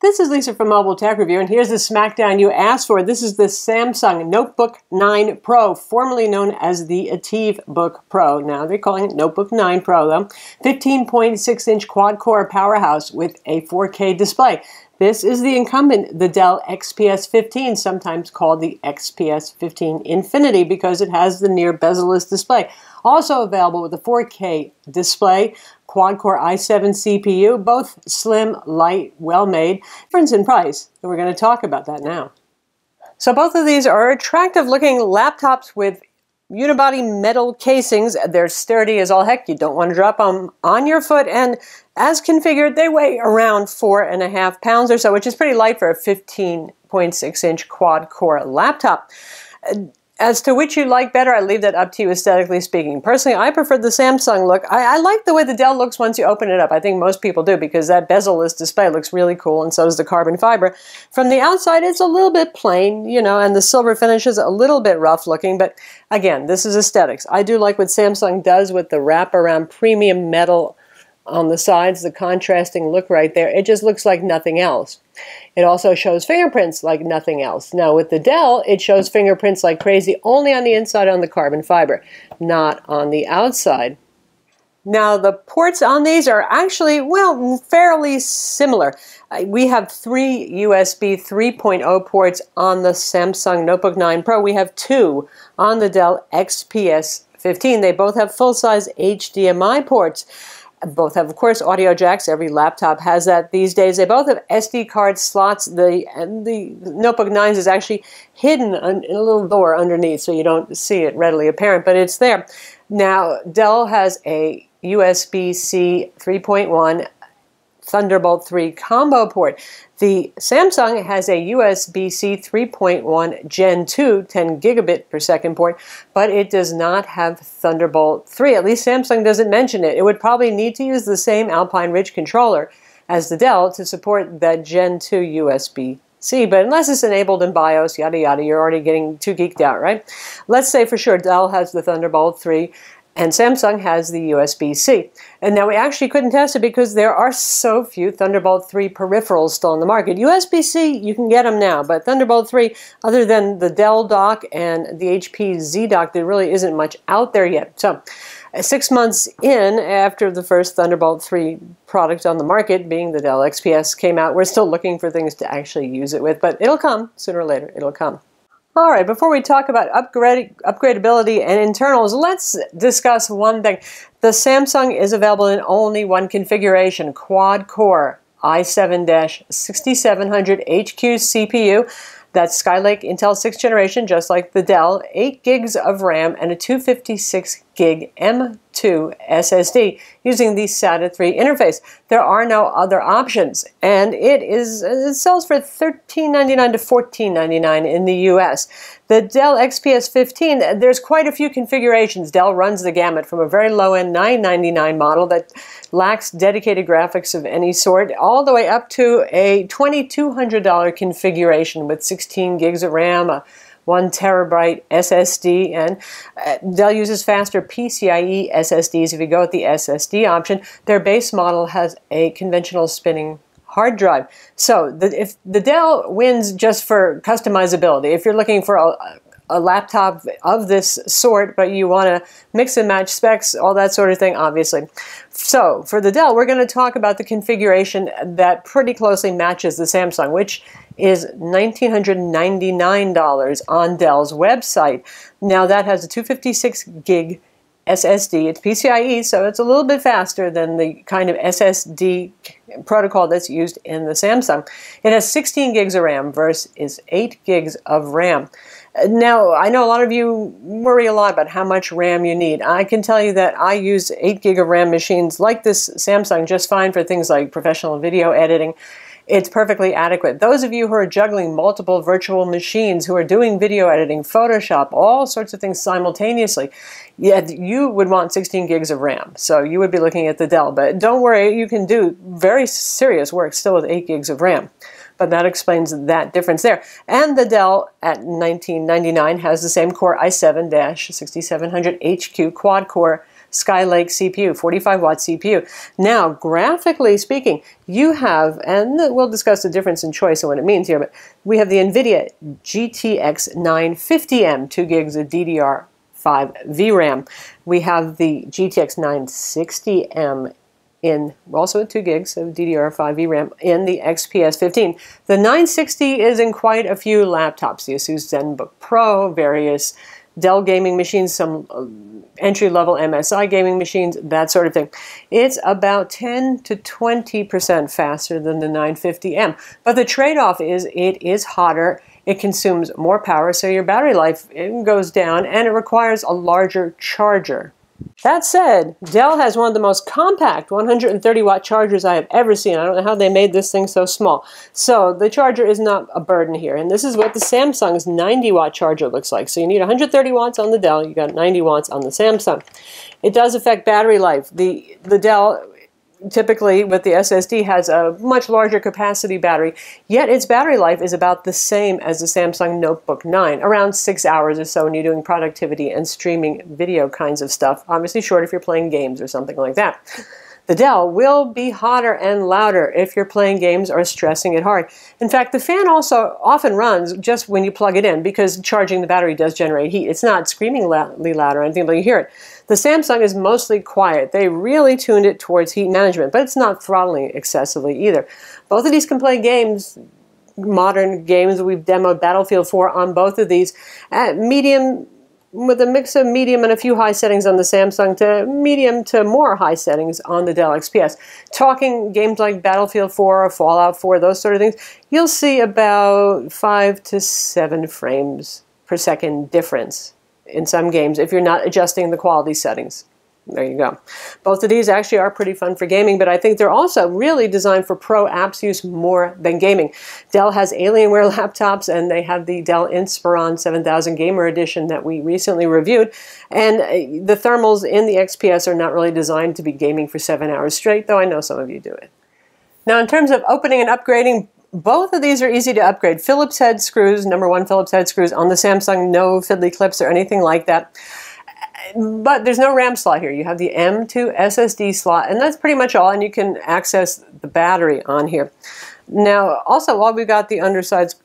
This is Lisa from Mobile Tech Review, and here's the Smackdown you asked for. This is the Samsung Notebook 9 Pro, formerly known as the Ative Book Pro. Now they're calling it Notebook 9 Pro, though. 15.6-inch quad-core powerhouse with a 4K display. This is the incumbent, the Dell XPS 15, sometimes called the XPS 15 Infinity because it has the near bezel-less display. Also available with a 4K display, quad-core i7 CPU, both slim, light, well-made. Difference in price, and we're going to talk about that now. So both of these are attractive-looking laptops with unibody metal casings. They're sturdy as all heck. You don't want to drop them on your foot, and as configured, they weigh around 4.5 pounds or so, which is pretty light for a 15.6-inch quad-core laptop. As to which you like better, I leave that up to you aesthetically speaking. Personally, I prefer the Samsung look. I like the way the Dell looks once you open it up. I think most people do because that bezel-less display looks really cool, and so does the carbon fiber. From the outside, it's a little bit plain, you know, and the silver finish is a little bit rough looking, but again, this is aesthetics. I do like what Samsung does with the wraparound premium metal on the sides, the contrasting look right there. It just looks like nothing else. It also shows fingerprints like nothing else. Now with the Dell, it shows fingerprints like crazy only on the inside on the carbon fiber, not on the outside. Now the ports on these are actually, well, fairly similar. We have 3 USB 3.0 ports on the Samsung Notebook 9 Pro. We have 2 on the Dell XPS 15. They both have full-size HDMI ports. Both have, of course, audio jacks. Every laptop has that these days. They both have SD card slots. The Notebook 9's is actually hidden in a little door underneath, so you don't see it readily apparent, but it's there. Now, Dell has a USB-C 3.1 Thunderbolt 3 combo port. The Samsung has a USB-C 3.1 Gen 2 10 gigabit per second port, but it does not have Thunderbolt 3. At least Samsung doesn't mention it. It would probably need to use the same Alpine Ridge controller as the Dell to support that Gen 2 USB-C, but unless it's enabled in BIOS, yada yada, you're already getting too geeked out, right? Let's say for sure Dell has the Thunderbolt 3, and Samsung has the USB-C. And now we actually couldn't test it because there are so few Thunderbolt 3 peripherals still on the market. USB-C, you can get them now, but Thunderbolt 3, other than the Dell dock and the HP Z dock, there really isn't much out there yet. So 6 months in, after the first Thunderbolt 3 product on the market, being the Dell XPS, came out, we're still looking for things to actually use it with, but it'll come sooner or later. It'll come. All right, before we talk about upgradability and internals, let's discuss one thing. The Samsung is available in only one configuration, quad-core i7-6700 HQ CPU. That's Skylake Intel 6th generation, just like the Dell, 8 gigs of RAM and a 256 gig M2 SSD using the SATA 3 interface. There are no other options, and it sells for $13.99 to $14.99 in the US. The Dell XPS 15, there's quite a few configurations. Dell runs the gamut from a very low-end $9.99 model that lacks dedicated graphics of any sort, all the way up to a $2,200 configuration with 16 gigs of RAM, a 1 terabyte SSD, and Dell uses faster PCIe SSDs. If you go with the SSD option, their base model has a conventional spinning hard drive. So if the Dell wins just for customizability, if you're looking for a laptop of this sort, but you want to mix and match specs, all that sort of thing, obviously. So for the Dell, we're going to talk about the configuration that pretty closely matches the Samsung, which is $1,999 on Dell's website. Now that has a 256 gig SSD. It's PCIe, so it's a little bit faster than the kind of SSD protocol that's used in the Samsung. It has 16 gigs of RAM versus 8 gigs of RAM. Now, I know a lot of you worry a lot about how much RAM you need. I can tell you that I use 8 gig of RAM machines like this Samsung just fine for things like professional video editing. It's perfectly adequate. Those of you who are juggling multiple virtual machines, who are doing video editing, Photoshop, all sorts of things simultaneously, yeah, you would want 16 gigs of RAM. So you would be looking at the Dell. But don't worry, you can do very serious work still with 8 gigs of RAM. But that explains that difference there. And the Dell at $1999 has the same Core i7-6700 HQ quad-core Skylake CPU, 45-watt CPU. Now, graphically speaking, you have, and we'll discuss the difference in choice and what it means here, but we have the NVIDIA GTX 950M, 2 gigs of DDR5 VRAM. We have the GTX 960M in also 2 gigs of DDR5 VRAM in the XPS 15. The 960 is in quite a few laptops, the Asus ZenBook Pro, various Dell gaming machines, some entry-level MSI gaming machines, that sort of thing. It's about 10 to 20% faster than the 950M. But the trade-off is it is hotter, it consumes more power, so your battery life goes down, and it requires a larger charger. That said, Dell has one of the most compact 130-watt chargers I have ever seen. I don't know how they made this thing so small. So the charger is not a burden here. And this is what the Samsung's 90-watt charger looks like. So you need 130 watts on the Dell. You got 90 watts on the Samsung. It does affect battery life. The Dell, typically with the SSD, has a much larger capacity battery, yet its battery life is about the same as the Samsung Notebook 9, around 6 hours or so when you're doing productivity and streaming video kinds of stuff. Obviously short if you're playing games or something like that. The Dell will be hotter and louder if you're playing games or stressing it hard. In fact, the fan also often runs just when you plug it in because charging the battery does generate heat. It's not screamingly loud or anything, but you hear it. The Samsung is mostly quiet. They really tuned it towards heat management, but it's not throttling excessively either. Both of these can play games, modern games. We've demoed Battlefield 4 on both of these at medium, with a mix of medium and a few high settings on the Samsung to medium to more high settings on the Dell XPS. Talking games like Battlefield 4 or Fallout 4, those sort of things, you'll see about 5 to 7 frames per second difference in some games if you're not adjusting the quality settings. There you go. Both of these actually are pretty fun for gaming, but I think they're also really designed for pro apps use more than gaming. Dell has Alienware laptops, and they have the Dell Inspiron 7000 Gamer Edition that we recently reviewed. And the thermals in the XPS are not really designed to be gaming for 7 hours straight, though I know some of you do it. Now, in terms of opening and upgrading, both of these are easy to upgrade. Phillips head screws, #1 Phillips head screws on the Samsung, no fiddly clips or anything like that. But there's no RAM slot here. You have the M2 SSD slot, and that's pretty much all, and you can access the battery on here. Now, also, while we've got the undersides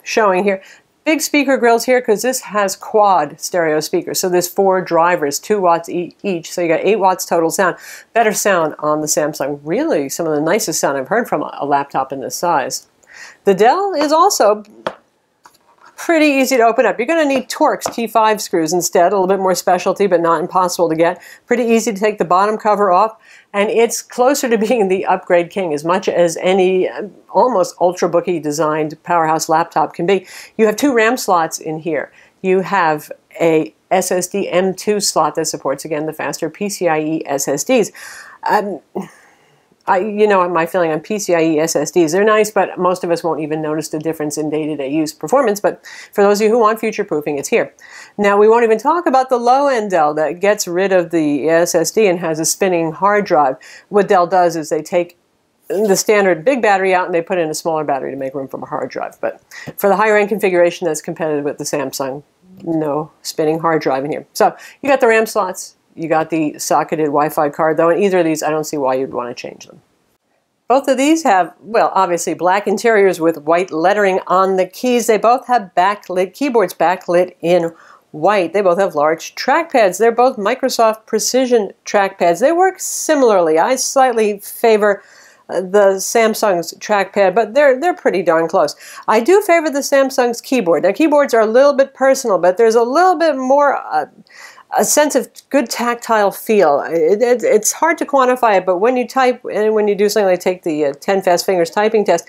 showing here, big speaker grills here because this has quad stereo speakers. So there's 4 drivers, 2 watts each, so you got 8 watts total sound. Better sound on the Samsung. Really some of the nicest sound I've heard from a laptop in this size. The Dell is also pretty easy to open up. You're going to need Torx T5 screws instead, a little bit more specialty, but not impossible to get. Pretty easy to take the bottom cover off, and it's closer to being the upgrade king as much as any almost ultrabooky designed powerhouse laptop can be. You have 2 RAM slots in here. You have a SSD M2 slot that supports, again, the faster PCIe SSDs. You know my feeling on PCIe SSDs. They're nice, but most of us won't even notice the difference in day-to-day use performance. But for those of you who want future-proofing, it's here. Now, we won't even talk about the low-end Dell that gets rid of the SSD and has a spinning hard drive. What Dell does is they take the standard big battery out and they put in a smaller battery to make room for a hard drive. But for the higher-end configuration that's competitive with the Samsung, no spinning hard drive in here. So you got the RAM slots. You got the socketed Wi-Fi card, though, and either of these, I don't see why you'd want to change them. Both of these have, well, obviously black interiors with white lettering on the keys. They both have backlit keyboards, backlit in white. They both have large trackpads. They're both Microsoft Precision trackpads. They work similarly. I slightly favor the Samsung's trackpad, but they're pretty darn close. I do favor the Samsung's keyboard. Now, keyboards are a little bit personal, but there's a little bit more a sense of good tactile feel. It's hard to quantify it, but when you type and when you do something like take the 10 fast fingers typing test,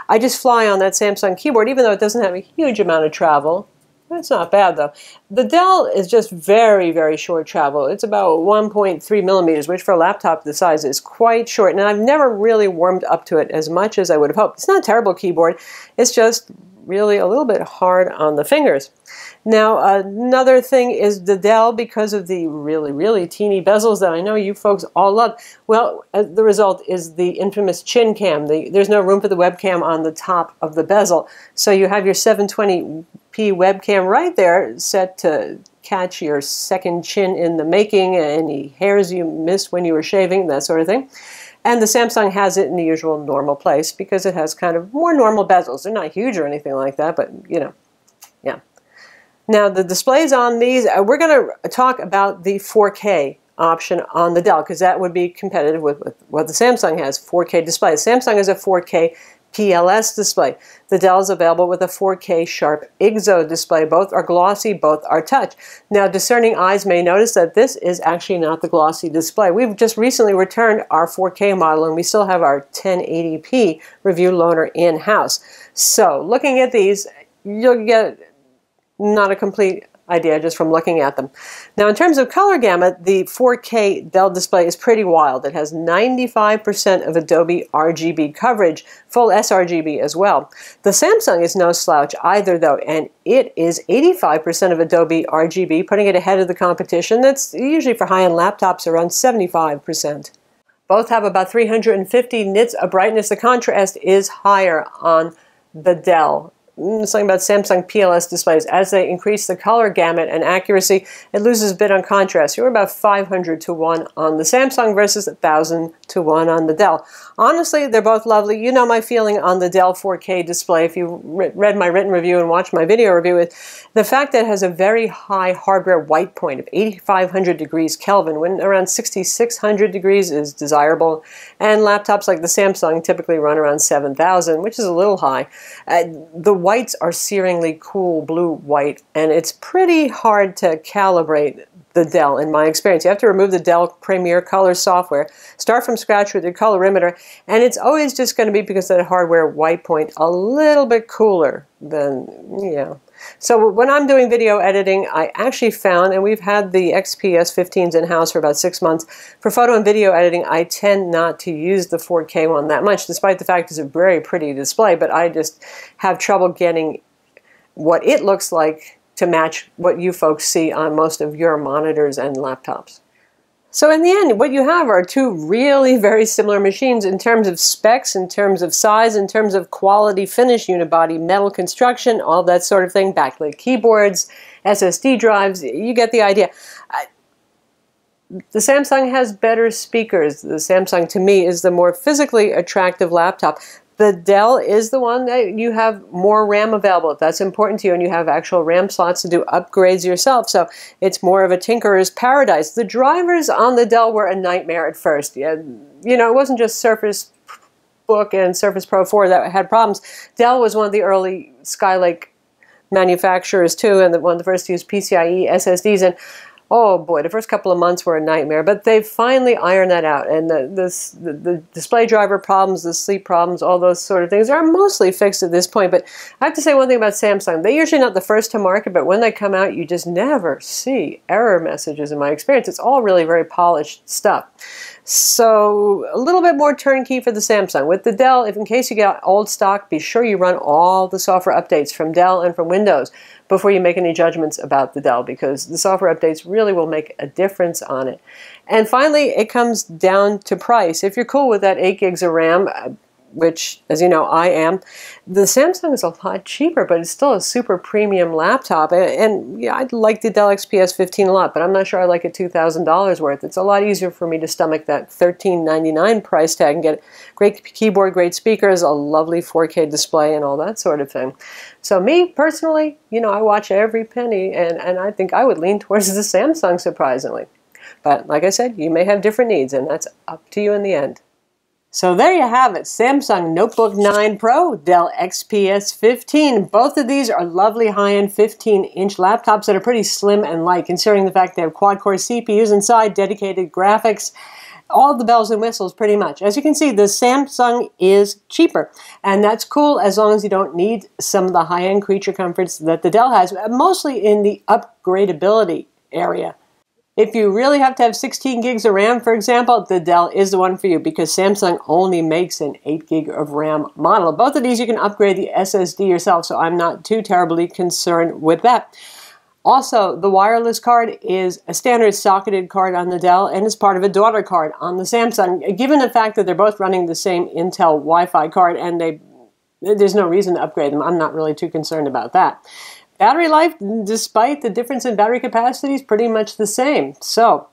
I just fly on that Samsung keyboard, even though it doesn't have a huge amount of travel. That's not bad, though. The Dell is just very, very short travel. It's about 1.3 millimeters, which for a laptop this size is quite short, and I've never really warmed up to it as much as I would have hoped. It's not a terrible keyboard. It's just really a little bit hard on the fingers. Now, another thing is the Dell, because of the really, really teeny bezels that I know you folks all love. Well, the result is the infamous chin cam. There's no room for the webcam on the top of the bezel. So you have your 720p webcam right there set to catch your second chin in the making, any hairs you missed when you were shaving, that sort of thing. And the Samsung has it in the usual normal place because it has kind of more normal bezels. They're not huge or anything like that, but you know, yeah. Now the displays on these, we're going to talk about the 4K option on the Dell because that would be competitive with what the Samsung has, 4K display. Samsung has a 4K PLS display. The Dell is available with a 4K Sharp IGZO display. Both are glossy, both are touch. Now, discerning eyes may notice that this is actually not the glossy display. We've just recently returned our 4K model, and we still have our 1080p review loaner in-house. So, looking at these, you'll get not a complete idea just from looking at them. Now, in terms of color gamut, the 4K Dell display is pretty wild. It has 95% of Adobe RGB coverage, full sRGB as well. The Samsung is no slouch either, though, and it is 85% of Adobe RGB, putting it ahead of the competition. That's usually for high-end laptops around 75%. Both have about 350 nits of brightness. The contrast is higher on the Dell. Something about Samsung PLS displays. As they increase the color gamut and accuracy, it loses a bit on contrast. You're about 500 to 1 on the Samsung versus 1,000 to 1 on the Dell. Honestly, they're both lovely. You know my feeling on the Dell 4K display. If you read my written review and watched my video review, the fact that it has a very high hardware white point of 8,500 degrees Kelvin, when around 6,600 degrees is desirable. And laptops like the Samsung typically run around 7,000, which is a little high. The whites are searingly cool blue-white, and it's pretty hard to calibrate the Dell in my experience. You have to remove the Dell Premier Color software, start from scratch with your colorimeter, and it's always just going to be, because of the hardware white point, a little bit cooler than, you know. So when I'm doing video editing, I actually found, and we've had the XPS 15s in-house for about 6 months, for photo and video editing, I tend not to use the 4K one that much, despite the fact it's a very pretty display, but I just have trouble getting what it looks like to match what you folks see on most of your monitors and laptops. So in the end, what you have are two really very similar machines in terms of specs, in terms of size, in terms of quality finish, unibody metal construction, all that sort of thing, backlit keyboards, SSD drives, you get the idea. The Samsung has better speakers. The Samsung, to me, is the more physically attractive laptop. The Dell is the one that you have more RAM available, if that's important to you, and you have actual RAM slots to do upgrades yourself. So it's more of a tinkerer's paradise. The drivers on the Dell were a nightmare at first. Yeah, you know, it wasn't just Surface Book and Surface Pro 4 that had problems. Dell was one of the early Skylake manufacturers too, and one of the first to use PCIe SSDs. And oh boy, the first couple of months were a nightmare, but they've finally ironed that out. And the display driver problems, the sleep problems, all those sort of things are mostly fixed at this point. But I have to say one thing about Samsung. They're usually not the first to market, but when they come out, you just never see error messages in my experience. It's all really very polished stuff. So a little bit more turnkey for the Samsung. With the Dell, if in case you get old stock, be sure you run all the software updates from Dell and from Windows before you make any judgments about the Dell, because the software updates really will make a difference on it. And finally, it comes down to price. If you're cool with that 8 gigs of RAM, which, as you know, I am, the Samsung is a lot cheaper, but it's still a super premium laptop. And yeah, I like the Dell XPS 15 a lot, but I'm not sure I like it $2,000 worth. It's a lot easier for me to stomach that $1,399 price tag and get great keyboard, great speakers, a lovely 4K display, and all that sort of thing. So me, personally, you know, I watch every penny, and I think I would lean towards the Samsung, surprisingly. But like I said, you may have different needs, and that's up to you in the end. So there you have it, Samsung Notebook 9 Pro, Dell XPS 15. Both of these are lovely high-end 15-inch laptops that are pretty slim and light, considering the fact they have quad-core CPUs inside, dedicated graphics, all the bells and whistles pretty much. As you can see, the Samsung is cheaper, and that's cool as long as you don't need some of the high-end creature comforts that the Dell has, mostly in the upgradability area. If you really have to have 16 gigs of RAM, for example, the Dell is the one for you because Samsung only makes an 8 gig of RAM model. Both of these you can upgrade the SSD yourself, so I'm not too terribly concerned with that. Also, the wireless card is a standard socketed card on the Dell and is part of a daughter card on the Samsung. Given the fact that they're both running the same Intel Wi-Fi card and there's no reason to upgrade them, I'm not really too concerned about that. Battery life, despite the difference in battery capacity, is pretty much the same. So,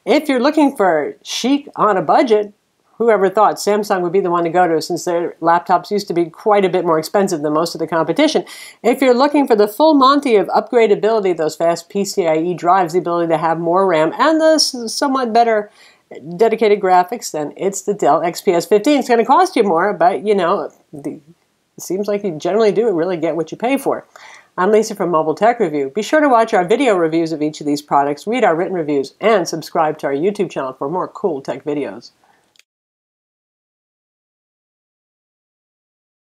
if you're looking for chic on a budget, whoever thought Samsung would be the one to go to since their laptops used to be quite a bit more expensive than most of the competition. If you're looking for the full Monty of upgradability, those fast PCIe drives, the ability to have more RAM, and the somewhat better dedicated graphics, then it's the Dell XPS 15. It's going to cost you more, but you know, it seems like you generally do really get what you pay for. I'm Lisa from Mobile Tech Review. Be sure to watch our video reviews of each of these products, read our written reviews, and subscribe to our YouTube channel for more cool tech videos.